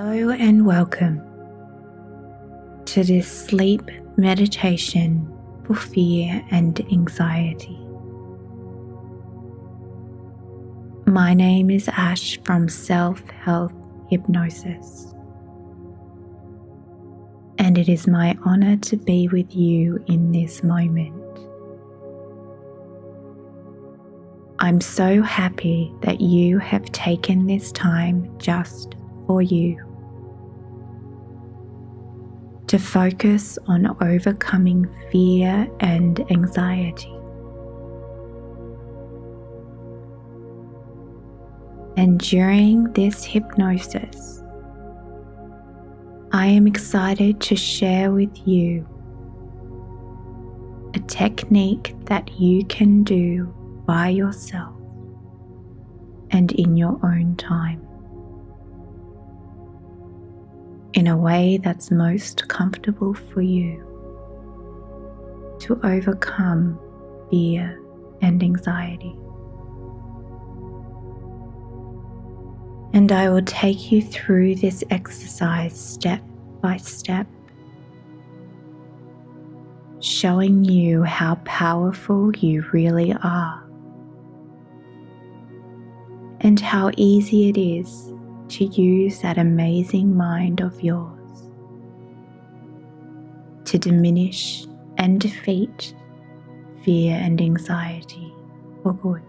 Hello and welcome to this sleep meditation for fear and anxiety. My name is Ash from Self Health Hypnosis, and it is my honor to be with you in this moment. I'm so happy that you have taken this time just for you to focus on overcoming fear and anxiety. And during this hypnosis, I am excited to share with you a technique that you can do by yourself and in your own time, in a way that's most comfortable for you to overcome fear and anxiety. And I will take you through this exercise step by step, showing you how powerful you really are and how easy it is to use that amazing mind of yours to diminish and defeat fear and anxiety for good.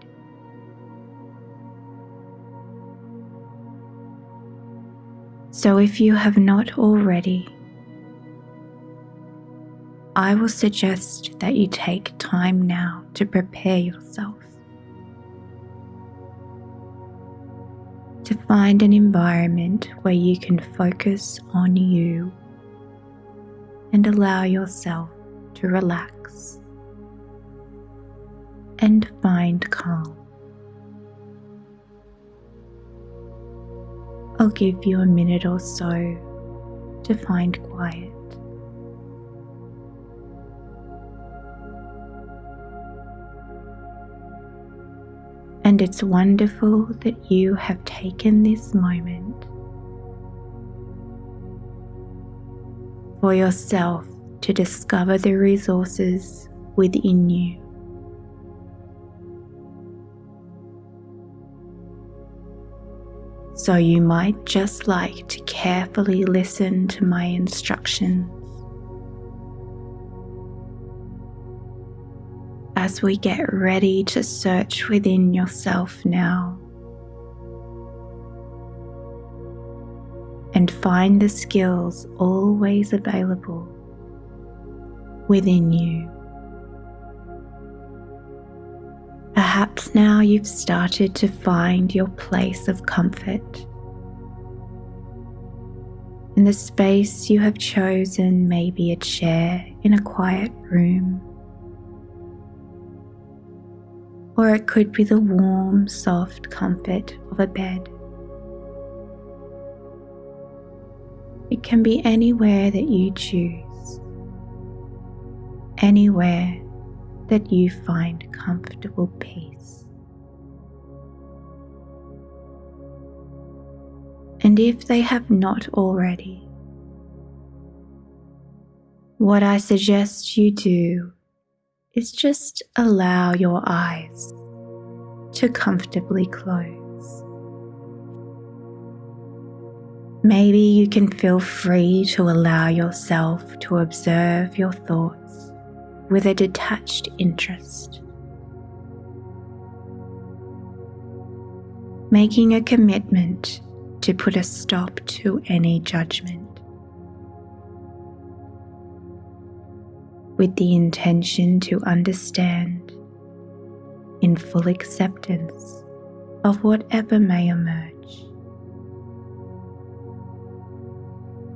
So if you have not already, I will suggest that you take time now to prepare yourself, to find an environment where you can focus on you and allow yourself to relax and find calm. I'll give you a minute or so to find quiet. And it's wonderful that you have taken this moment for yourself to discover the resources within you. So you might just like to carefully listen to my instructions as we get ready to search within yourself now and find the skills always available within you. Perhaps now you've started to find your place of comfort. In the space you have chosen, maybe a chair in a quiet room, or it could be the warm, soft comfort of a bed. It can be anywhere that you choose, anywhere that you find comfortable peace. And if they have not already, what I suggest you do is just allow your eyes to comfortably close. Maybe you can feel free to allow yourself to observe your thoughts with a detached interest, making a commitment to put a stop to any judgment, with the intention to understand in full acceptance of whatever may emerge,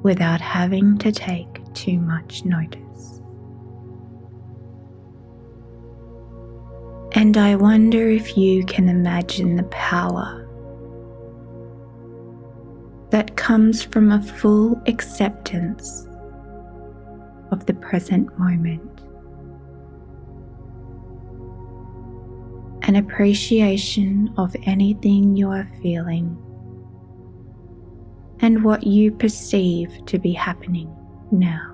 without having to take too much notice. And I wonder if you can imagine the power that comes from a full acceptance of the present moment, an appreciation of anything you are feeling, and what you perceive to be happening now.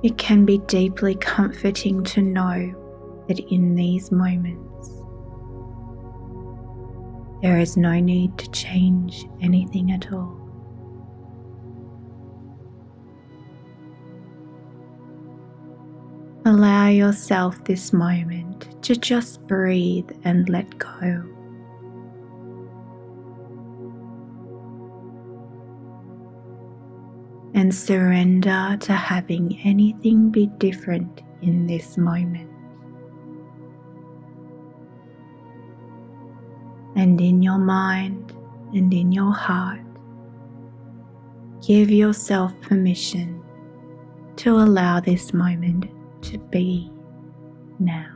It can be deeply comforting to know that in these moments, there is no need to change anything at all. Allow yourself this moment to just breathe and let go. And surrender to having anything be different in this moment. And in your mind and in your heart, give yourself permission to allow this moment to be now.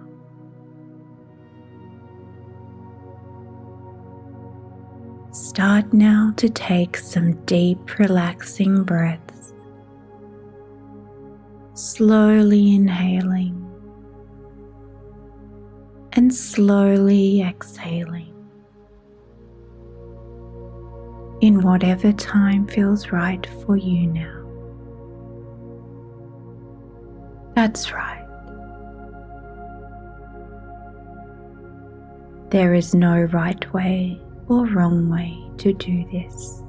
Start now to take some deep, relaxing breaths, slowly inhaling and slowly exhaling in whatever time feels right for you now. That's right. There is no right way or wrong way to do this.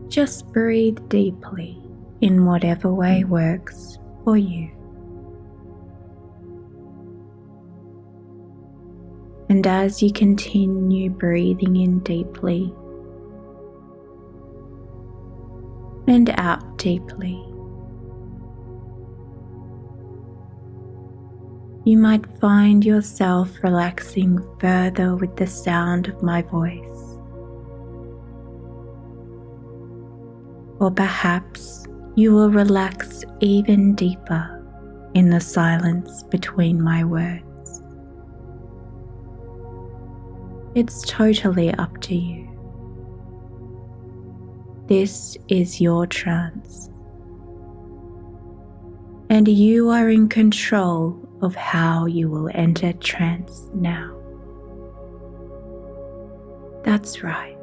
Just breathe deeply in whatever way works for you. And as you continue breathing in deeply and out deeply, you might find yourself relaxing further with the sound of my voice. Or perhaps you will relax even deeper in the silence between my words. It's totally up to you. This is your trance, and you are in control of how you will enter trance now. That's right.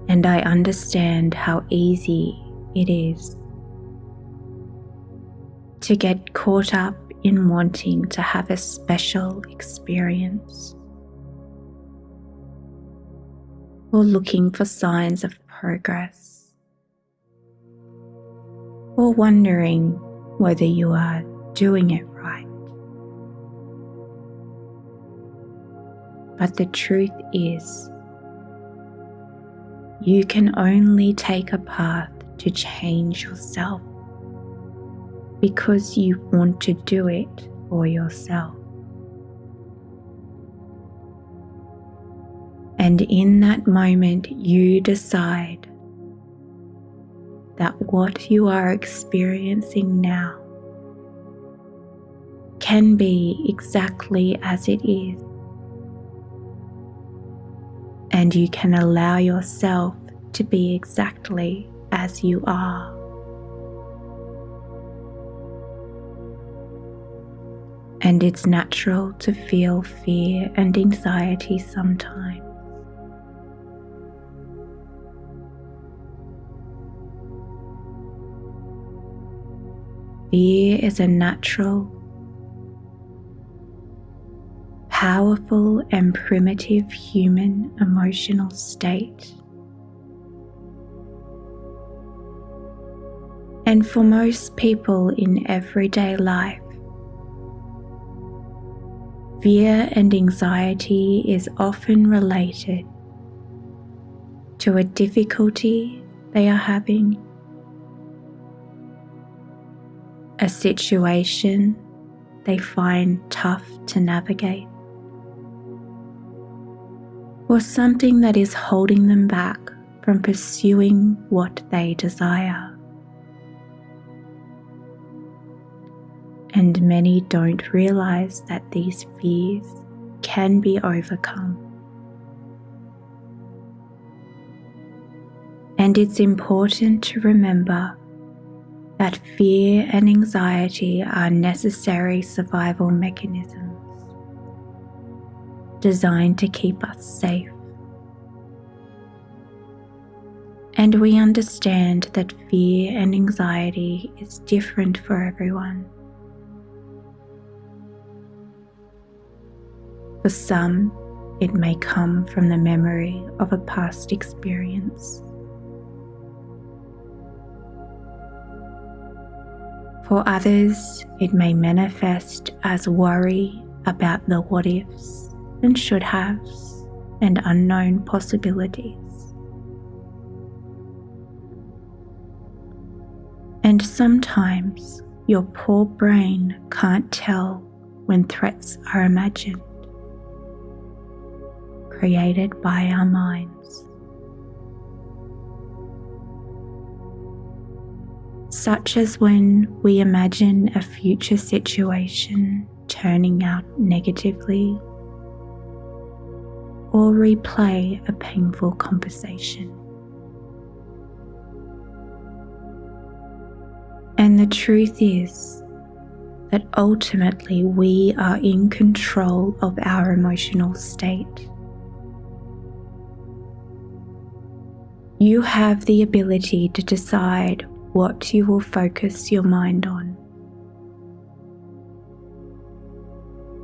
And I understand how easy it is to get caught up in wanting to have a special experience or looking for signs of progress or wondering whether you are doing it right. But the truth is, you can only take a path to change yourself because you want to do it for yourself. And in that moment, you decide that what you are experiencing now can be exactly as it is. And you can allow yourself to be exactly as you are. And it's natural to feel fear and anxiety sometimes. Fear is a natural, powerful and primitive human emotional state. And for most people in everyday life, fear and anxiety is often related to a difficulty they are having, a situation they find tough to navigate, or something that is holding them back from pursuing what they desire. And many don't realize that these fears can be overcome. And it's important to remember that fear and anxiety are necessary survival mechanisms designed to keep us safe. And we understand that fear and anxiety is different for everyone. For some, it may come from the memory of a past experience. For others, it may manifest as worry about the what-ifs and should-haves and unknown possibilities. And sometimes your poor brain can't tell when threats are imagined, created by our minds. Such as when we imagine a future situation turning out negatively, or replay a painful conversation. And the truth is that ultimately we are in control of our emotional state. You have the ability to decide what you will focus your mind on.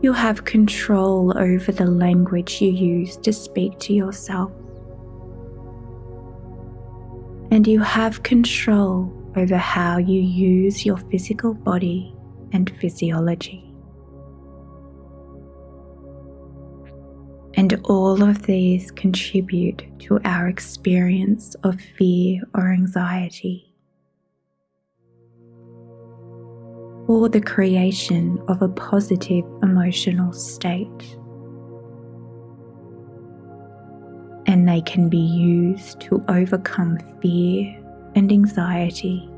You have control over the language you use to speak to yourself. And you have control over how you use your physical body and physiology. And all of these contribute to our experience of fear or anxiety, or the creation of a positive emotional state. And they can be used to overcome fear and anxiety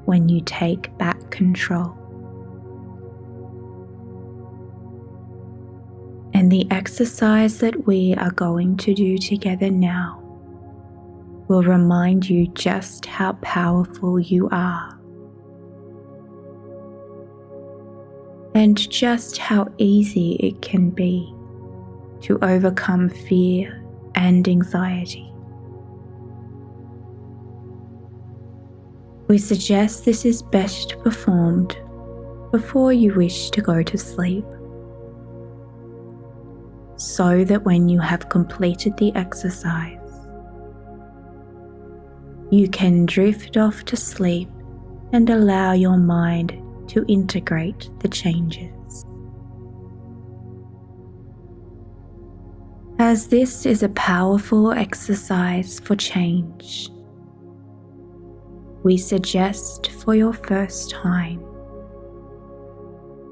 when you take back control. And the exercise that we are going to do together now will remind you just how powerful you are, and just how easy it can be to overcome fear and anxiety. We suggest this is best performed before you wish to go to sleep, so that when you have completed the exercise, you can drift off to sleep and allow your mind to integrate the changes. As this is a powerful exercise for change, we suggest for your first time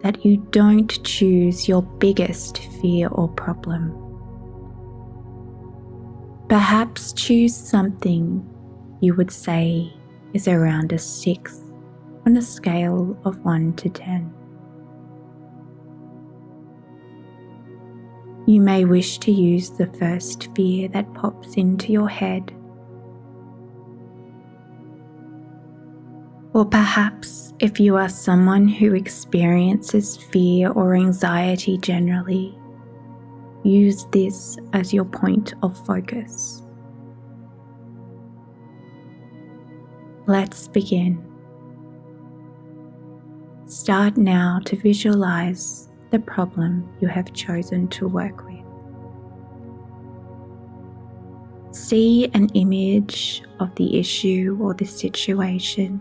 that you don't choose your biggest fear or problem. Perhaps choose something you would say is around a 6 on a scale of 1 to 10. You may wish to use the first fear that pops into your head. Or perhaps if you are someone who experiences fear or anxiety generally, use this as your point of focus. Let's begin. Start now to visualize the problem you have chosen to work with. See an image of the issue or the situation.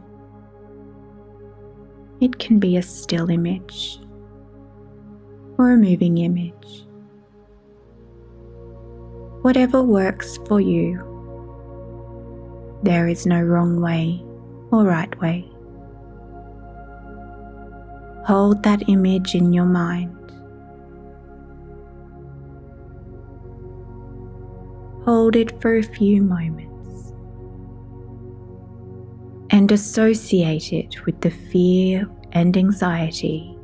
It can be a still image or a moving image. Whatever works for you. There is no wrong way or right way. Hold that image in your mind. Hold it for a few moments and associate it with the fear and anxiety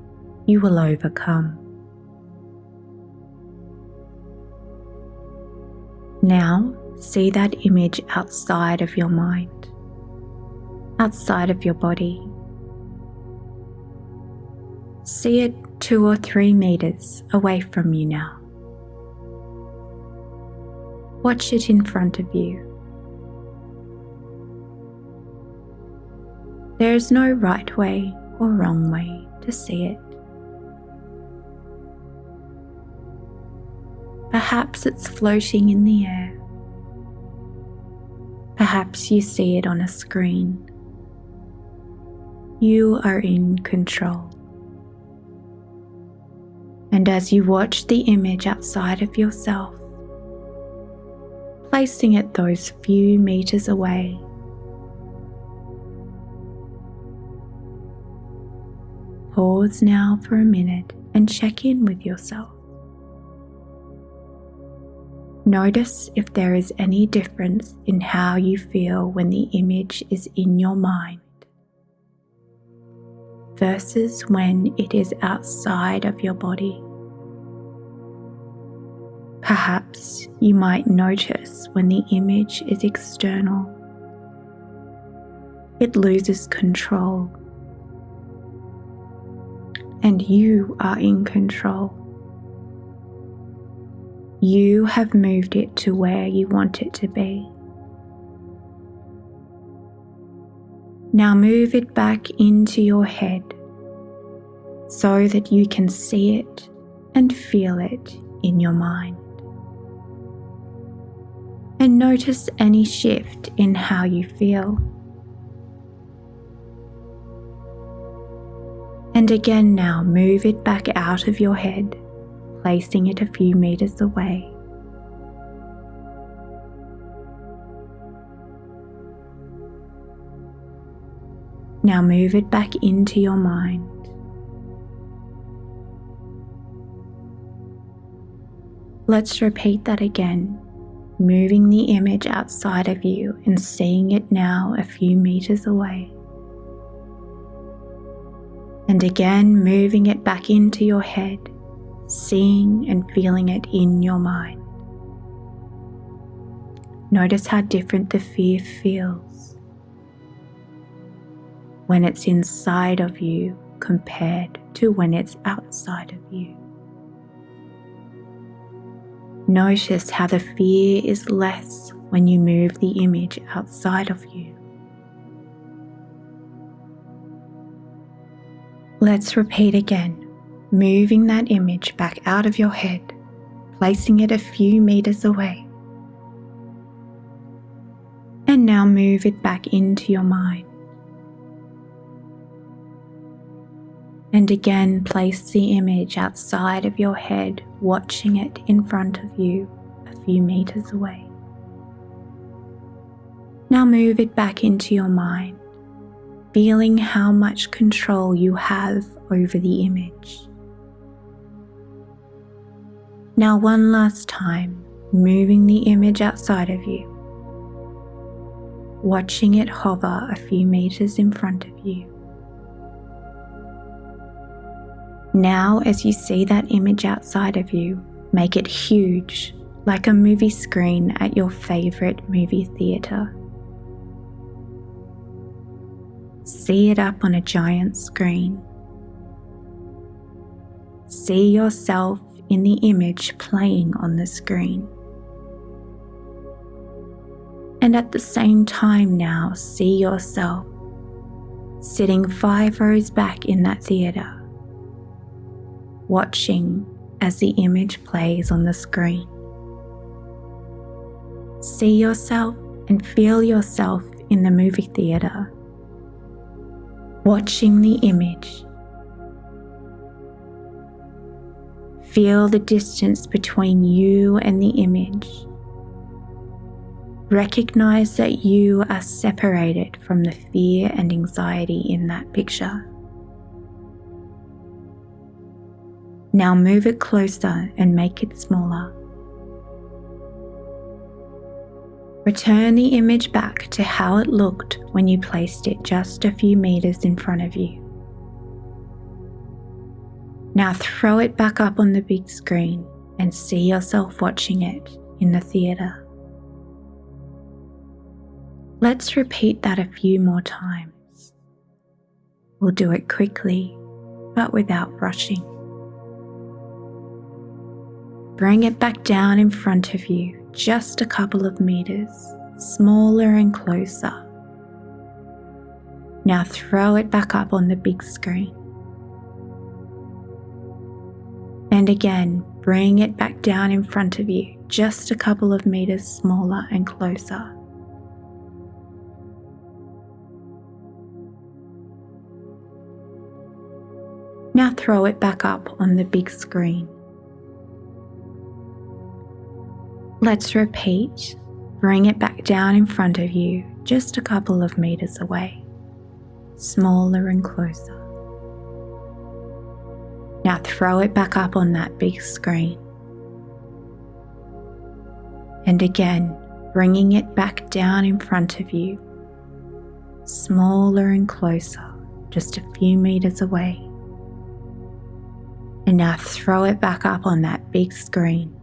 you will overcome. Now, see that image outside of your mind, outside of your body, See it 2 or 3 meters away from you now. Watch it in front of you. There is no right way or wrong way to see it. Perhaps it's floating in the air. Perhaps you see it on a screen. You are in control. And as you watch the image outside of yourself, placing it those few meters away, pause now for a minute and check in with yourself. Notice if there is any difference in how you feel when the image is in your mind versus when it is outside of your body. Perhaps you might notice when the image is external, it loses control, and you are in control. You have moved it to where you want it to be. Now move it back into your head so that you can see it and feel it in your mind. And notice any shift in how you feel. And again now move it back out of your head, placing it a few meters away. Now move it back into your mind. Let's repeat that again, moving the image outside of you and seeing it now a few meters away. And again moving it back into your head, seeing and feeling it in your mind. Notice how different the fear feels when it's inside of you compared to when it's outside of you. Notice how the fear is less when you move the image outside of you. Let's repeat again. Moving that image back out of your head, placing it a few meters away. And now move it back into your mind. And again place the image outside of your head, watching it in front of you a few meters away. Now move it back into your mind, feeling how much control you have over the image. Now one last time, moving the image outside of you, watching it hover a few meters in front of you. Now as you see that image outside of you, make it huge, like a movie screen at your favorite movie theater. See it up on a giant screen. See yourself in the image playing on the screen. And at the same time now, see yourself sitting 5 rows back in that theatre, watching as the image plays on the screen. See yourself and feel yourself in the movie theatre, watching the image. Feel the distance between you and the image. Recognize that you are separated from the fear and anxiety in that picture. Now move it closer and make it smaller. Return the image back to how it looked when you placed it just a few meters in front of you. Now throw it back up on the big screen and see yourself watching it in the theatre. Let's repeat that a few more times. We'll do it quickly, but without rushing. Bring it back down in front of you, just a couple of meters, smaller and closer. Now throw it back up on the big screen. And again, bring it back down in front of you, just a couple of meters smaller and closer. Now throw it back up on the big screen. Let's repeat. Bring it back down in front of you, just a couple of meters away, smaller and closer. Now throw it back up on that big screen. And again, bringing it back down in front of you, smaller and closer, just a few meters away. And now throw it back up on that big screen.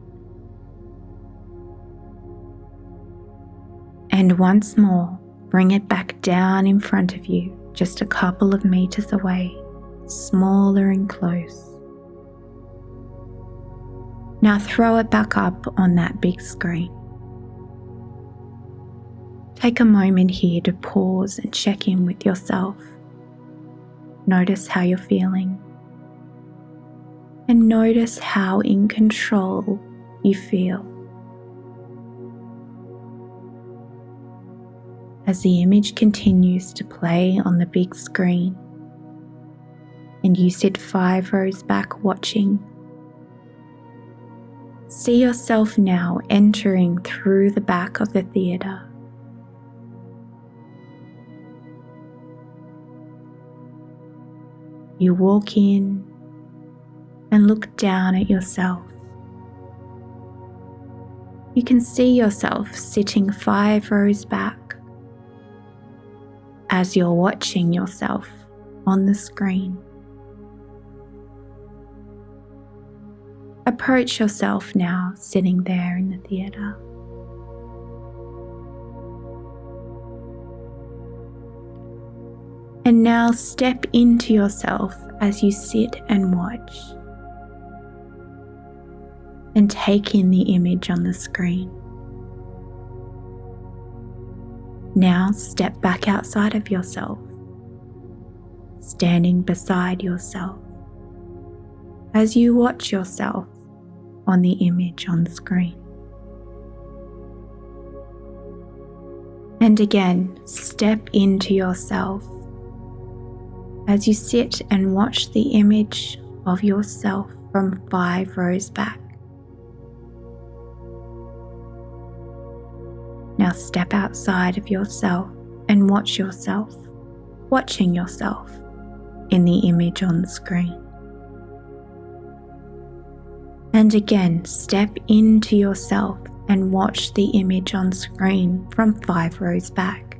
And once more, bring it back down in front of you, just a couple of meters away, smaller and close. Now throw it back up on that big screen. Take a moment here to pause and check in with yourself. Notice how you're feeling. And notice how in control you feel. As the image continues to play on the big screen, and you sit 5 rows back watching, see yourself now entering through the back of the theatre. You walk in and look down at yourself. You can see yourself sitting 5 rows back as you're watching yourself on the screen. Approach yourself now sitting there in the theatre. And now step into yourself as you sit and watch. And take in the image on the screen. Now step back outside of yourself, standing beside yourself as you watch yourself on the image on the screen. And again, step into yourself as you sit and watch the image of yourself from 5 rows back. Now step outside of yourself and watch yourself, watching yourself in the image on the screen. And again, step into yourself and watch the image on screen from 5 rows back.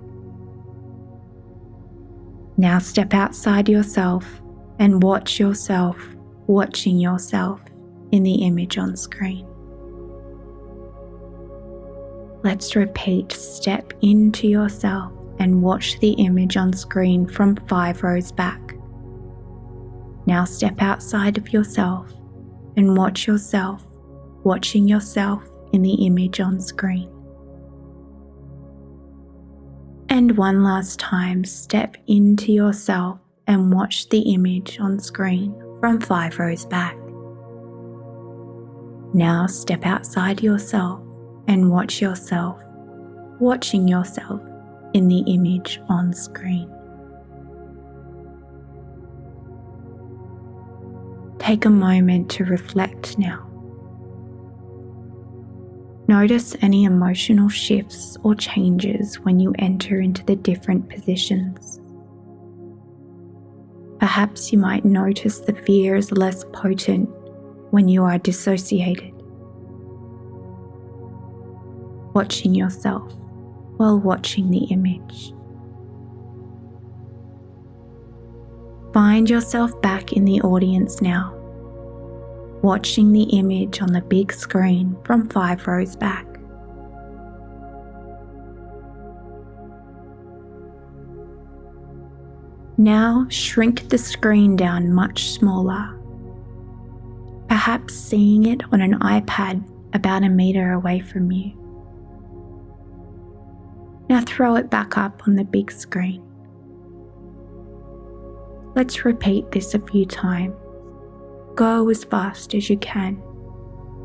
Now step outside yourself and watch yourself, watching yourself in the image on screen. Let's repeat, step into yourself and watch the image on screen from 5 rows back. Now step outside of yourself and watch yourself, watching yourself in the image on screen. And one last time, step into yourself and watch the image on screen from 5 rows back. Now step outside yourself and watch yourself, watching yourself in the image on screen. Take a moment to reflect now. Notice any emotional shifts or changes when you enter into the different positions. Perhaps you might notice the fear is less potent when you are dissociated. Watching yourself while watching the image. Find yourself back in the audience now, watching the image on the big screen from 5 rows back. Now shrink the screen down much smaller, perhaps seeing it on an iPad about a meter away from you. Now throw it back up on the big screen. Let's repeat this a few times. Go as fast as you can,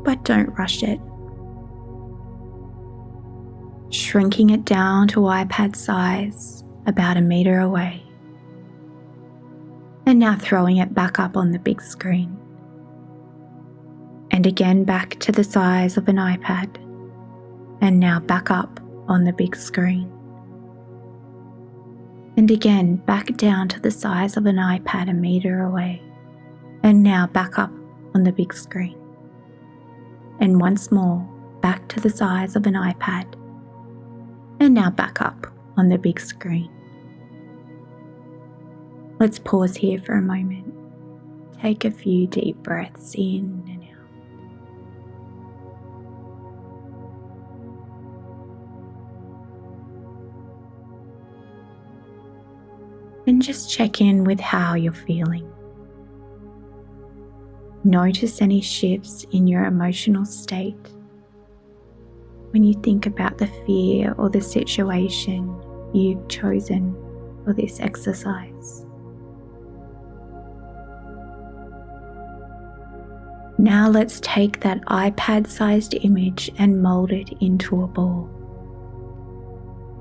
but don't rush it. Shrinking it down to iPad size, about a meter away. And now throwing it back up on the big screen. And again back to the size of an iPad. And now back up on the big screen. And again back down to the size of an iPad a meter away. And now back up on the big screen. And once more back to the size of an iPad. And now back up on the big screen. Let's pause here for a moment. Take a few deep breaths in and out. And just check in with how you're feeling. Notice any shifts in your emotional state when you think about the fear or the situation you've chosen for this exercise. Now let's take that iPad-sized image and mold it into a ball.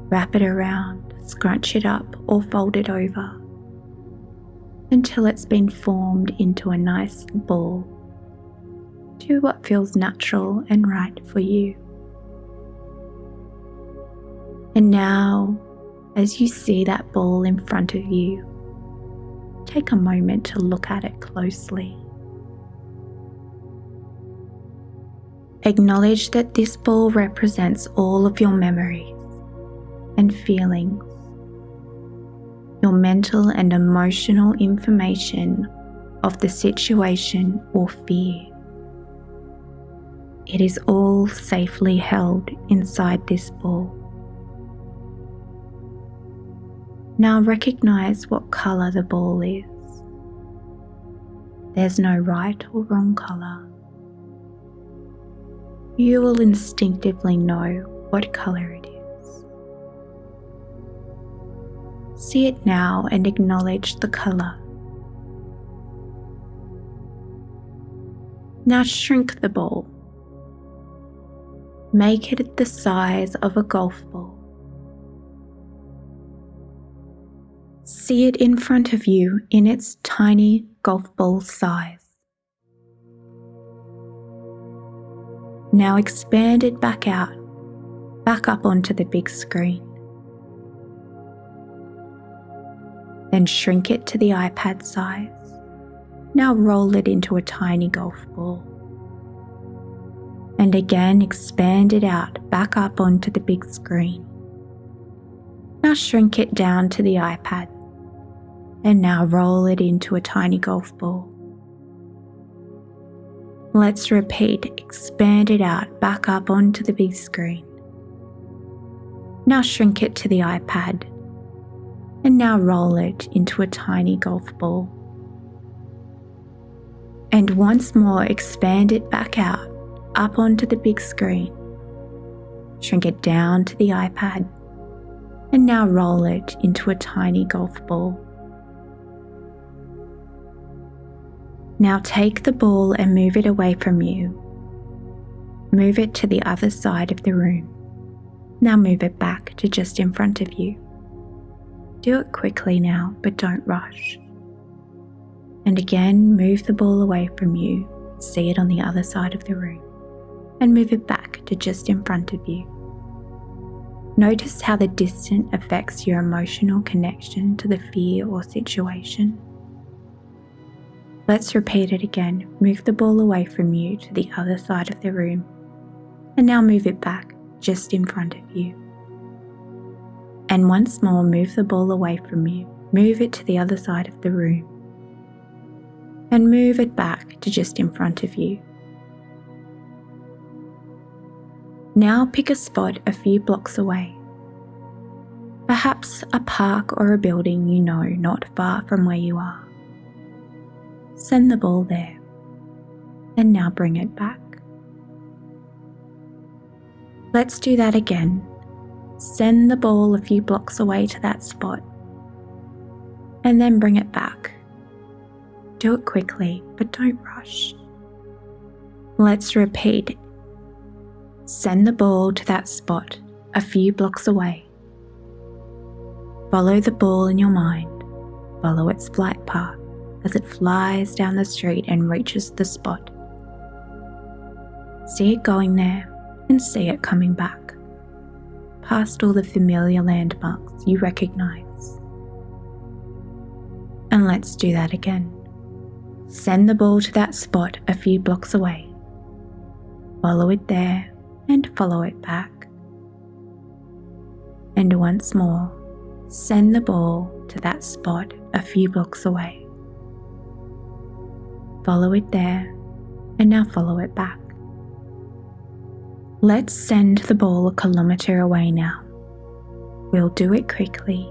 Wrap it around, scrunch it up or fold it over until it's been formed into a nice ball. Do what feels natural and right for you. And now, as you see that ball in front of you, take a moment to look at it closely. Acknowledge that this ball represents all of your memories and feelings, your mental and emotional information of the situation or fear. It is all safely held inside this ball. Now recognize what color the ball is. There's no right or wrong color. You will instinctively know what color it is. See it now and acknowledge the color. Now shrink the ball. Make it the size of a golf ball. See it in front of you in its tiny golf ball size. Now expand it back out, back up onto the big screen. Then shrink it to the iPad size. Now roll it into a tiny golf ball. And again expand it out, back up onto the big screen. Now shrink it down to the iPad. And now roll it into a tiny golf ball. Let's repeat, expand it out, back up onto the big screen. Now shrink it to the iPad. And now roll it into a tiny golf ball. And once more expand it back out, up onto the big screen. Shrink it down to the iPad. And now roll it into a tiny golf ball. Now take the ball and move it away from you. Move it to the other side of the room. Now move it back to just in front of you. Do it quickly now, but don't rush. And again, move the ball away from you. See it on the other side of the room. And move it back to just in front of you. Notice how the distance affects your emotional connection to the fear or situation. Let's repeat it again. Move the ball away from you to the other side of the room. And now move it back just in front of you. And once more, move the ball away from you. Move it to the other side of the room. And move it back to just in front of you. Now pick a spot a few blocks away. perhaps a park or a building you know not far from where you are. Send the ball there, and now bring it back. Let's do that again. Send the ball a few blocks away to that spot, and then bring it back. Do it quickly, but don't rush. Let's repeat. Send the ball to that spot a few blocks away. Follow the ball in your mind. Follow its flight path as it flies down the street and reaches the spot. See it going there and see it coming back, past all the familiar landmarks you recognize. And let's do that again. Send the ball to that spot a few blocks away. Follow it there and follow it back. And once more, send the ball to that spot a few blocks away. Follow it there and now follow it back. Let's send the ball a kilometre away now. We'll do it quickly.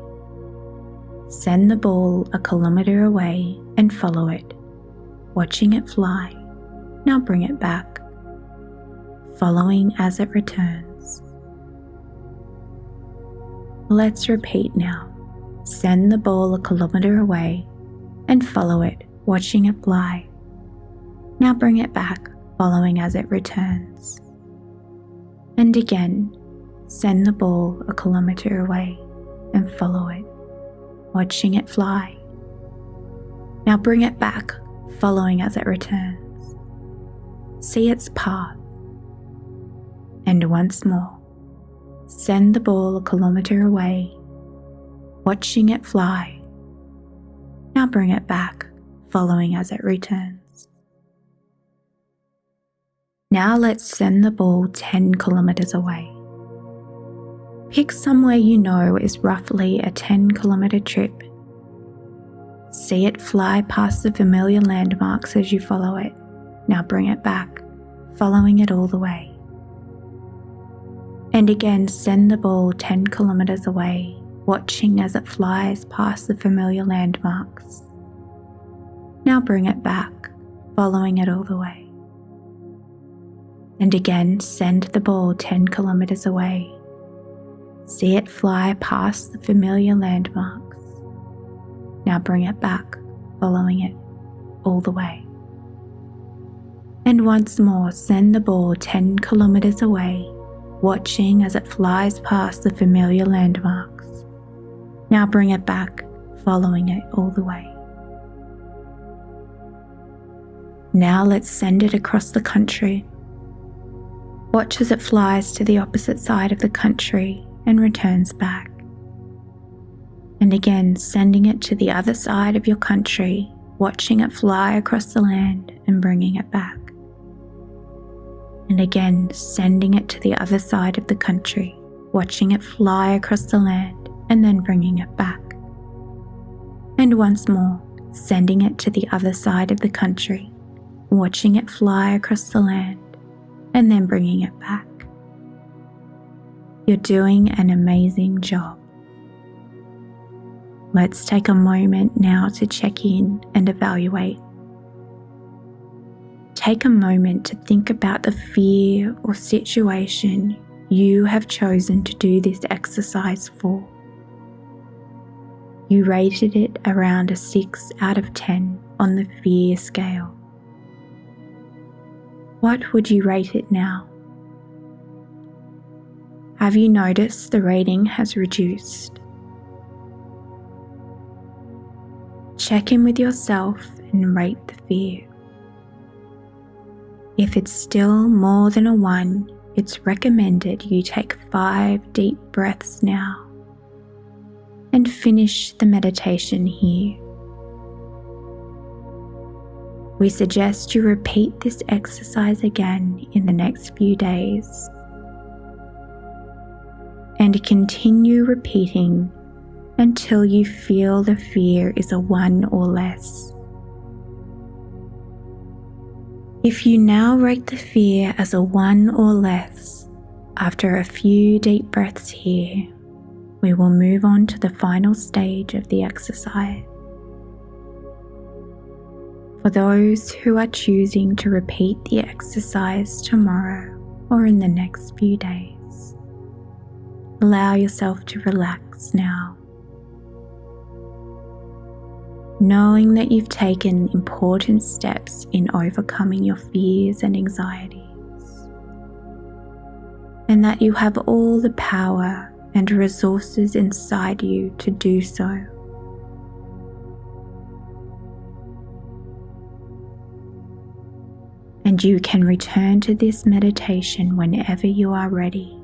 Send the ball a kilometre away and follow it, watching it fly. Now bring it back, following as it returns. Let's repeat now. Send the ball a kilometre away and follow it, watching it fly. Now bring it back, following as it returns. And again, send the ball a kilometre away and follow it, watching it fly. Now bring it back, following as it returns. See its path. And once more, send the ball a kilometre away, watching it fly. Now bring it back, following as it returns. Now let's send the ball 10 kilometres away. Pick somewhere you know is roughly a 10-kilometre trip. See it fly past the familiar landmarks as you follow it. Now bring it back, following it all the way. And again, send the ball 10 kilometres away, watching as it flies past the familiar landmarks. Now bring it back, following it all the way. And again, send the ball 10 kilometres away. See it fly past the familiar landmarks. Now bring it back, following it all the way. And once more, send the ball 10 kilometres away, watching as it flies past the familiar landmarks. Now bring it back, following it all the way. Now let's send it across the country. Watch as it flies to the opposite side of the country and returns back. And again, sending it to the other side of your country, watching it fly across the land and bringing it back. And again, sending it to the other side of the country, watching it fly across the land and then bringing it back. And once more, sending it to the other side of the country, watching it fly across the land and then bringing it back. You're doing an amazing job. Let's take a moment now to check in and evaluate. Take a moment to think about the fear or situation you have chosen to do this exercise for. You rated it around a 6 out of 10 on the fear scale. What would you rate it now? Have you noticed the rating has reduced? Check in with yourself and rate the fear. If it's still more than a 1, it's recommended you take 5 deep breaths now and finish the meditation here. We suggest you repeat this exercise again in the next few days and continue repeating until you feel the fear is a 1 or less. If you now rate the fear as a 1 or less after a few deep breaths here, we will move on to the final stage of the exercise. For those who are choosing to repeat the exercise tomorrow or in the next few days, allow yourself to relax now, knowing that you've taken important steps in overcoming your fears and anxieties, and that you have all the power and resources inside you to do so. And you can return to this meditation whenever you are ready.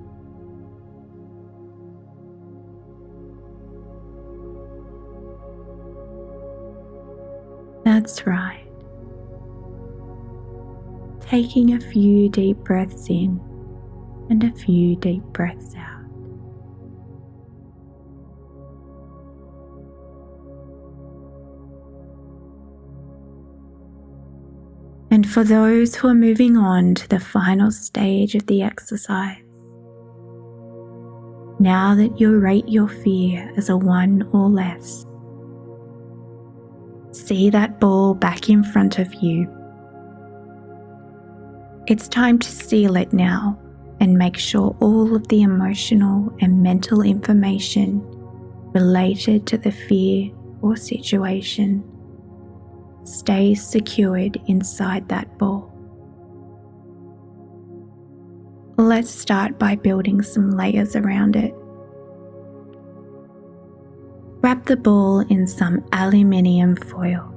That's right. Taking a few deep breaths in and a few deep breaths out. And for those who are moving on to the final stage of the exercise, now that you rate your fear as a 1 or less, see that ball back in front of you. It's time to seal it now and make sure all of the emotional and mental information related to the fear or situation stays secured inside that ball. Let's start by building some layers around it. Wrap the ball in some aluminium foil.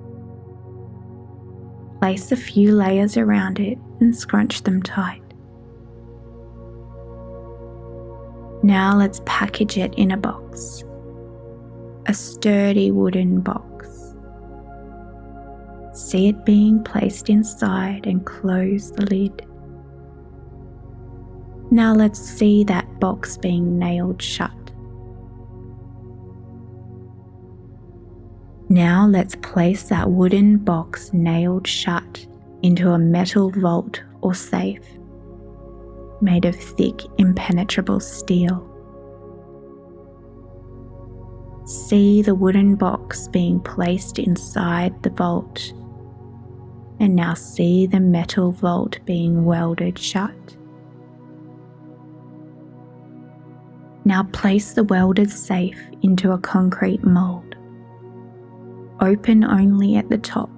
Place a few layers around it and scrunch them tight. Now let's package it in a box, a sturdy wooden box. See it being placed inside and close the lid. Now let's see that box being nailed shut. Now let's place that wooden box nailed shut into a metal vault or safe made of thick, impenetrable steel. See the wooden box being placed inside the vault, and now see the metal vault being welded shut. Now place the welded safe into a concrete mold, open only at the top.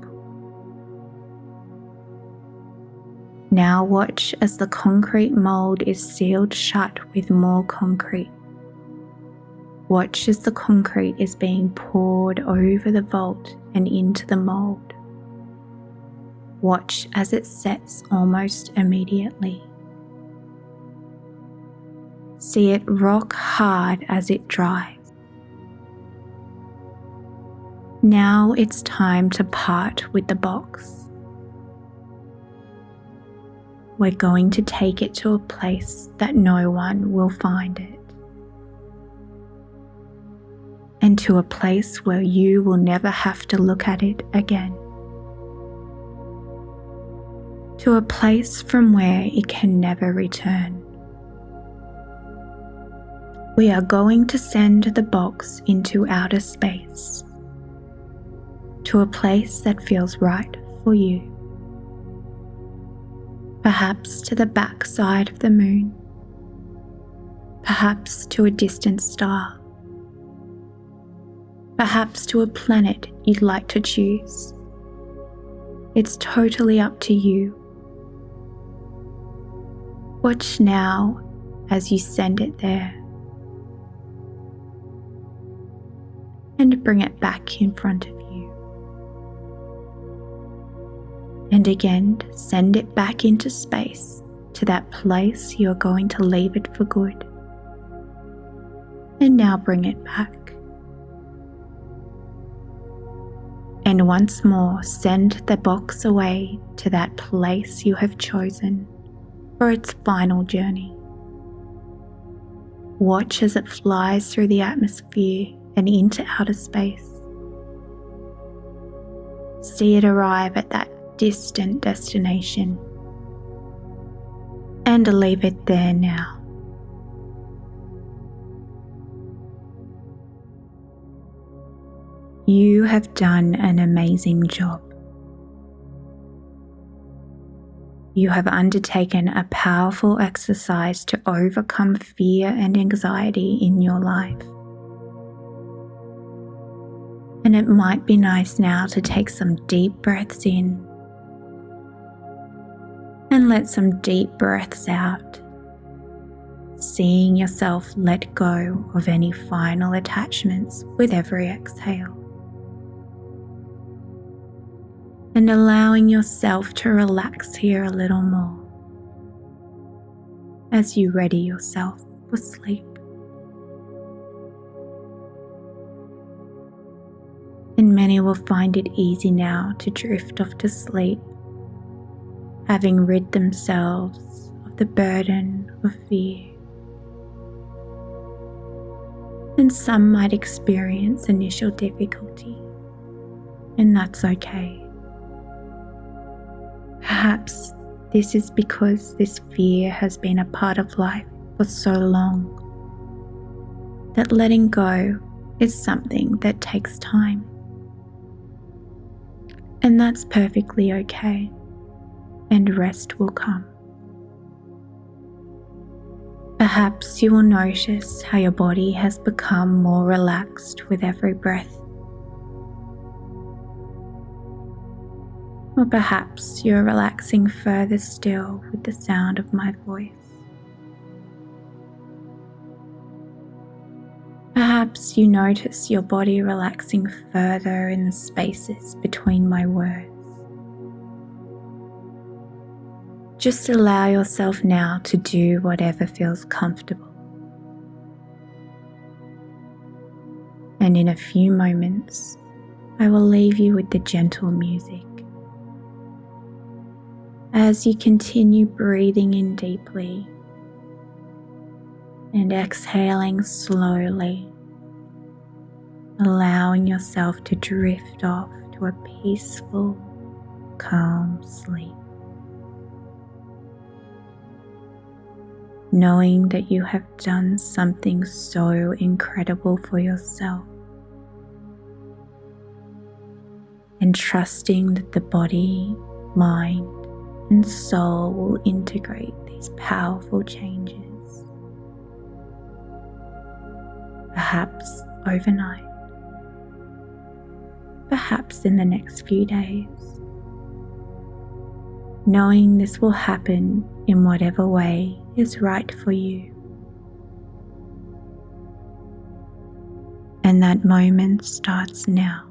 Now watch as the concrete mold is sealed shut with more concrete. Watch as the concrete is being poured over the vault and into the mold. Watch as it sets almost immediately. See it rock hard as it dries. Now it's time to part with the box. We're going to take it to a place that no one will find it, and to a place where you will never have to look at it again. To a place from where it can never return. We are going to send the box into outer space, to a place that feels right for you. Perhaps to the backside of the moon, perhaps to a distant star, perhaps to a planet you'd like to choose. It's totally up to you. Watch now as you send it there, and bring it back in front of you. And again, send it back into space to that place you're going to leave it for good. And now bring it back. And once more, send the box away to that place you have chosen for its final journey. Watch as it flies through the atmosphere and into outer space. See it arrive at that distant destination, and leave it there now. You have done an amazing job. You have undertaken a powerful exercise to overcome fear and anxiety in your life. And it might be nice now to take some deep breaths in and let some deep breaths out, seeing yourself let go of any final attachments with every exhale. And allowing yourself to relax here a little more as you ready yourself for sleep. And many will find it easy now to drift off to sleep, having rid themselves of the burden of fear. And some might experience initial difficulty, and that's okay. Perhaps this is because this fear has been a part of life for so long that letting go is something that takes time. And that's perfectly okay, and rest will come. Perhaps you will notice how your body has become more relaxed with every breath. Or perhaps you're relaxing further still with the sound of my voice. Perhaps you notice your body relaxing further in the spaces between my words. Just allow yourself now to do whatever feels comfortable. And in a few moments, I will leave you with the gentle music. As you continue breathing in deeply and exhaling slowly, allowing yourself to drift off to a peaceful, calm sleep. Knowing that you have done something so incredible for yourself, and trusting that the body, mind, and soul will integrate these powerful changes. Perhaps overnight, perhaps in the next few days. Knowing this will happen in whatever way is right for you. And that moment starts now.